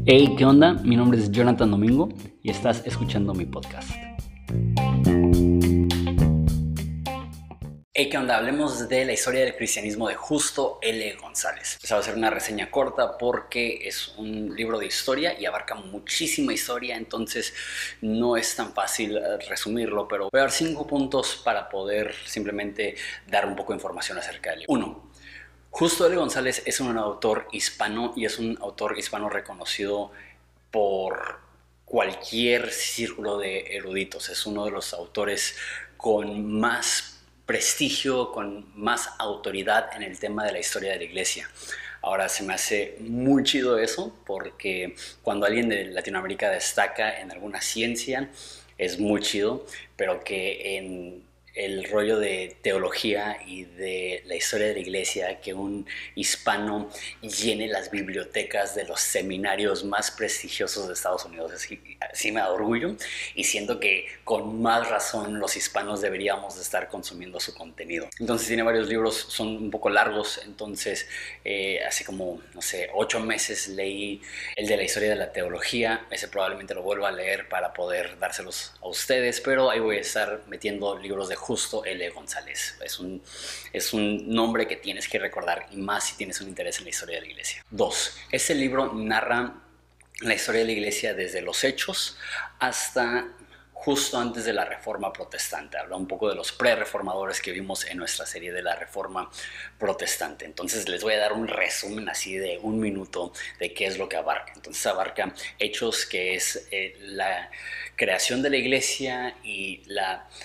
Hey, ¿qué onda? Mi nombre es Jonathan Domingo y estás escuchando mi podcast. Hey, ¿qué onda? Hablemos de la historia del cristianismo de Justo L. González. Esa va a ser una reseña corta porque es un libro de historia y abarca muchísima historia, entonces no es tan fácil resumirlo, pero voy a dar 5 puntos para poder simplemente dar un poco de información acerca del libro. 1. Justo L. González es un autor hispano y es un autor hispano reconocido por cualquier círculo de eruditos. Es uno de los autores con más prestigio, con más autoridad en el tema de la historia de la iglesia. Ahora, se me hace muy chido eso porque cuando alguien de Latinoamérica destaca en alguna ciencia es muy chido, pero que en el rollo de teología y de la historia de la iglesia, que un hispano llene las bibliotecas de los seminarios más prestigiosos de Estados Unidos, sí me da orgullo y siento que con más razón los hispanos deberíamos de estar consumiendo su contenido. Entonces tiene varios libros, son un poco largos, entonces hace como, no sé, 8 meses leí el de la historia de la teología. Ese probablemente lo vuelva a leer para poder dárselos a ustedes, pero ahí voy a estar metiendo libros de Justo L. González. Es un nombre que tienes que recordar, y más si tienes un interés en la historia de la iglesia. 2. Este libro narra la historia de la iglesia desde los Hechos hasta justo antes de la Reforma Protestante. Habla un poco de los pre-reformadores que vimos en nuestra serie de la Reforma Protestante. Entonces les voy a dar un resumen así de 1 minuto de qué es lo que abarca. Entonces abarca Hechos, que es la creación de la iglesia y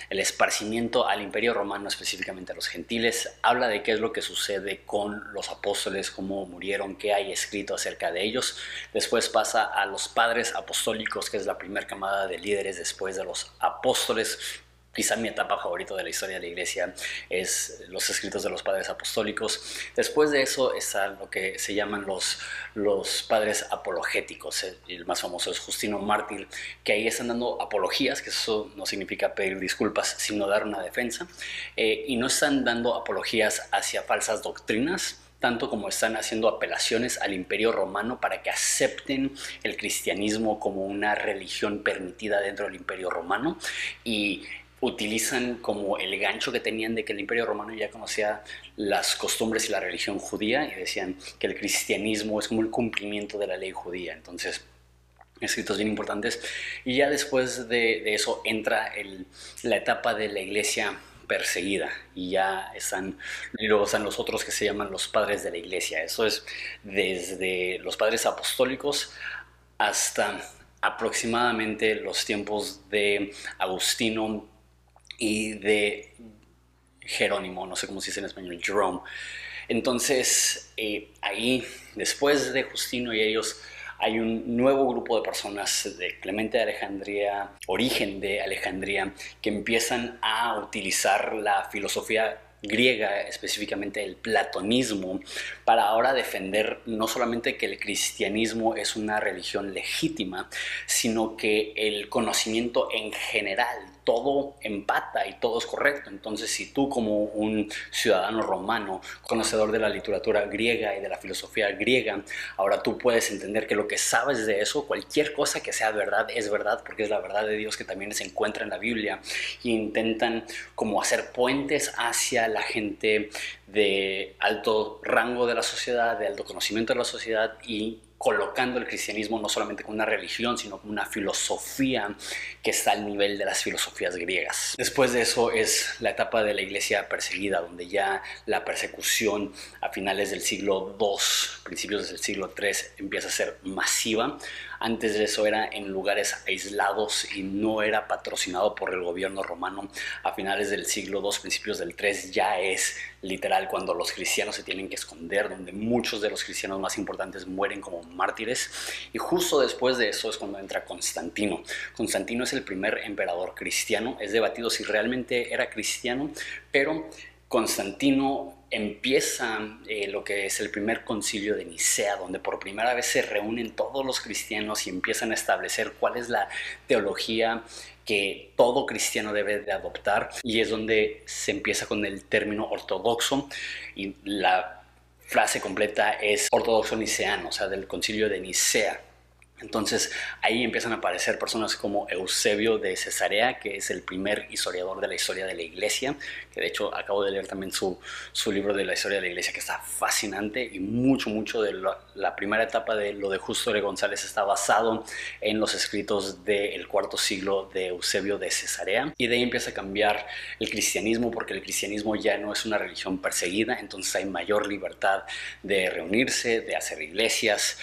el esparcimiento al Imperio Romano, específicamente a los gentiles. Habla de qué es lo que sucede con los apóstoles, cómo murieron, qué hay escrito acerca de ellos. Después pasa a los padres apostólicos, que es la primera camada de líderes después de los apóstoles. Quizá mi etapa favorita de la historia de la iglesia es los escritos de los padres apostólicos. Después de eso está lo que se llaman los padres apologéticos. El más famoso es Justino Mártir, que ahí están dando apologías, que eso no significa pedir disculpas, sino dar una defensa. Y no están dando apologías hacia falsas doctrinas, tanto como están haciendo apelaciones al Imperio Romano para que acepten el cristianismo como una religión permitida dentro del Imperio Romano, y utilizan como el gancho que tenían de que el Imperio Romano ya conocía las costumbres y la religión judía, y decían que el cristianismo es como el cumplimiento de la ley judía. Entonces, escritos bien importantes. Y ya después de eso entra la etapa de la iglesia perseguida, y ya y luego están los otros que se llaman los padres de la iglesia. Eso es desde los padres apostólicos hasta aproximadamente los tiempos de Agustino y de Jerónimo, no sé cómo se dice en español, Jerome. Entonces ahí, después de Justino y ellos, hay un nuevo grupo de personas de Clemente de Alejandría, Origen de Alejandría, que empiezan a utilizar la filosofía griega, específicamente el platonismo, para ahora defender no solamente que el cristianismo es una religión legítima, sino que el conocimiento en general, todo empata y todo es correcto. Entonces, si tú, como un ciudadano romano, conocedor de la literatura griega y de la filosofía griega, ahora tú puedes entender que lo que sabes de eso, cualquier cosa que sea verdad, es verdad, porque es la verdad de Dios que también se encuentra en la Biblia. Y intentan como hacer puentes hacia la gente de alto rango de la sociedad, de alto conocimiento de la sociedad, y colocando el cristianismo no solamente como una religión, sino como una filosofía que está al nivel de las filosofías griegas. Después de eso es la etapa de la iglesia perseguida, donde ya la persecución a finales del siglo II, principios del siglo III, empieza a ser masiva. Antes de eso era en lugares aislados y no era patrocinado por el gobierno romano. A finales del siglo II, principios del III, ya es literal cuando los cristianos se tienen que esconder, donde muchos de los cristianos más importantes mueren como mártires. Y justo después de eso es cuando entra Constantino. Constantino es el primer emperador cristiano. Es debatido si realmente era cristiano, pero Constantino empieza lo que es el primer concilio de Nicea, donde por primera vez se reúnen todos los cristianos y empiezan a establecer cuál es la teología que todo cristiano debe de adoptar, y es donde se empieza con el término ortodoxo, y la frase completa es ortodoxo niceano, o sea, del concilio de Nicea. Entonces ahí empiezan a aparecer personas como Eusebio de Cesarea, que es el primer historiador de la historia de la iglesia, que de hecho acabo de leer también su libro de la historia de la iglesia, que está fascinante, y mucho de la primera etapa de lo de Justo L. González está basado en los escritos del cuarto siglo de Eusebio de Cesarea. Y de ahí empieza a cambiar el cristianismo, porque el cristianismo ya no es una religión perseguida, entonces hay mayor libertad de reunirse, de hacer iglesias.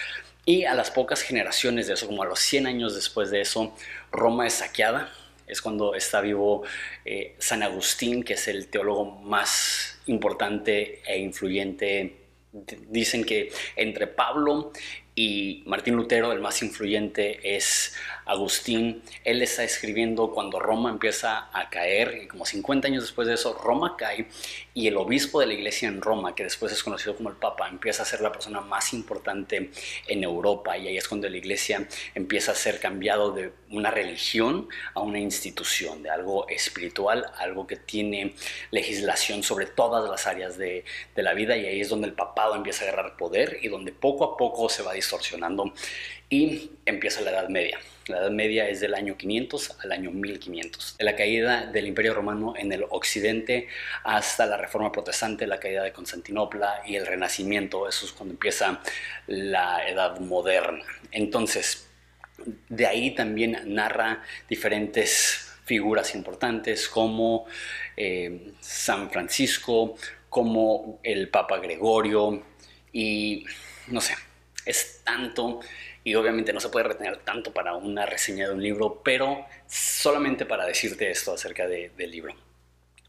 Y a las pocas generaciones de eso, como a los 100 años después de eso, Roma es saqueada. Es cuando está vivo San Agustín, que es el teólogo más importante e influyente. Dicen que entre Pablo y Martín Lutero el más influyente es Agustín. Él está escribiendo cuando Roma empieza a caer, y como 50 años después de eso Roma cae, y el obispo de la iglesia en Roma, que después es conocido como el Papa, empieza a ser la persona más importante en Europa, y ahí es cuando la iglesia empieza a ser cambiado de una religión a una institución, de algo espiritual, algo que tiene legislación sobre todas las áreas de la vida, y ahí es donde el papado empieza a agarrar poder y donde poco a poco se va distorsionando y empieza la Edad Media. La Edad Media es del año 500 al año 1500. De la caída del Imperio Romano en el occidente hasta la Reforma Protestante, la caída de Constantinopla y el Renacimiento. Eso es cuando empieza la Edad Moderna. Entonces, de ahí también narra diferentes figuras importantes como San Francisco, como el Papa Gregorio, y no sé, es tanto, y obviamente no se puede retener tanto para una reseña de un libro, pero solamente para decirte esto acerca del libro.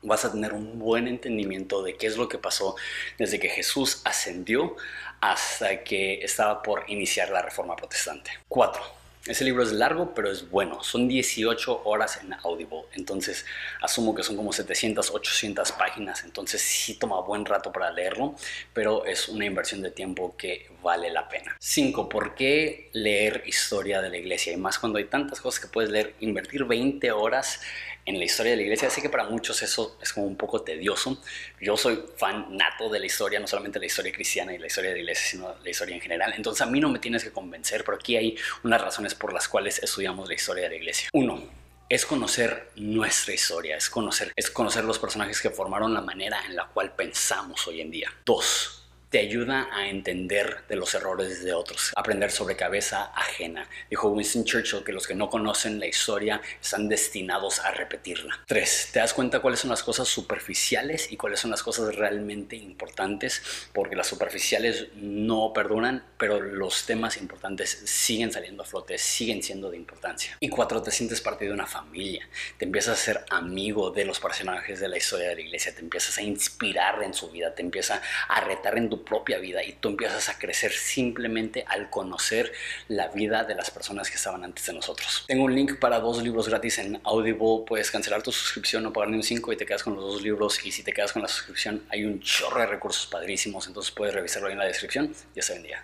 Vas a tener un buen entendimiento de qué es lo que pasó desde que Jesús ascendió hasta que estaba por iniciar la Reforma Protestante. 4. Ese libro es largo, pero es bueno. Son 18 horas en Audible. Entonces, asumo que son como 700, 800 páginas. Entonces, sí toma buen rato para leerlo, pero es una inversión de tiempo que vale la pena. 5. ¿Por qué leer historia de la iglesia? Y más cuando hay tantas cosas que puedes leer. Invertir 20 horas en la historia de la iglesia. Sé que para muchos eso es como un poco tedioso. Yo soy fan nato de la historia, no solamente la historia cristiana y la historia de la iglesia, sino la historia en general. Entonces a mí no me tienes que convencer, pero aquí hay unas razones por las cuales estudiamos la historia de la iglesia. 1. Es conocer nuestra historia, es conocer los personajes que formaron la manera en la cual pensamos hoy en día. 2. Te ayuda a entender de los errores de otros, aprender sobre cabeza ajena. Dijo Winston Churchill que los que no conocen la historia están destinados a repetirla. 3. Te das cuenta cuáles son las cosas superficiales y cuáles son las cosas realmente importantes, porque las superficiales no perduran, pero los temas importantes siguen saliendo a flote, siguen siendo de importancia. Y 4. Te sientes parte de una familia, te empiezas a ser amigo de los personajes de la historia de la iglesia, te empiezas a inspirar en su vida, te empieza a retar en tu propia vida, y tú empiezas a crecer simplemente al conocer la vida de las personas que estaban antes de nosotros. Tengo un link para 2 libros gratis en Audible. Puedes cancelar tu suscripción, no pagar ni un 5 y te quedas con los 2 libros, y si te quedas con la suscripción hay un chorro de recursos padrísimos, entonces puedes revisarlo ahí en la descripción. Dios te bendiga.